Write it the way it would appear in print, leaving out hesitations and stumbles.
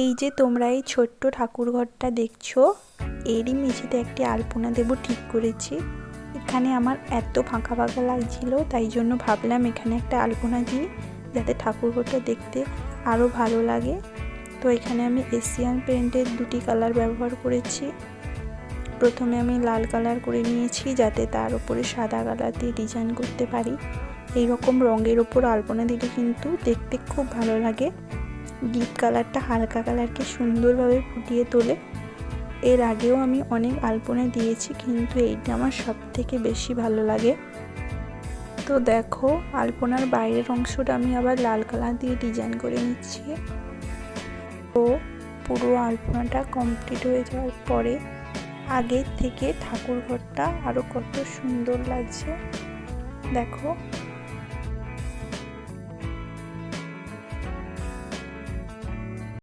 এই যে তোমরা এই ছোট্ট ঠাকুর ঘরটা দেখছো, এরই মেঝেতে একটি আলপনা দেব ঠিক করেছি। এখানে আমার এত ফাঁকা ফাঁকা লাগছিল, তাই জন্য ভাবলাম এখানে একটা আলপনা দিই, যাতে ঠাকুর ঘরটা দেখতে আরও ভালো লাগে। তো এখানে আমি এশিয়ান পেইন্টের দুটি কালার ব্যবহার করেছি। প্রথমে আমি লাল কালার করে নিয়েছি, যাতে তার উপরে সাদা কালার দিয়ে ডিজাইন করতে পারি। এইরকম রঙের ওপর আলপনা দিলে কিন্তু দেখতে খুব ভালো লাগে। ডিপ কালারটা হালকা কালারকে সুন্দরভাবে ফুটিয়ে তোলে। এর আগেও আমি অনেক আলপনা দিয়েছি, কিন্তু এইটা আমার সব থেকে বেশি ভালো লাগে। তো দেখো, আলপনার বাইরের অংশটা আমি আবার লাল কালার দিয়ে ডিজাইন করে নিচ্ছি। তো পুরো আলপনাটা কমপ্লিট হয়ে যাওয়ার পরে আগের থেকে ঠাকুর ঘরটা আরও কত সুন্দর লাগছে দেখো।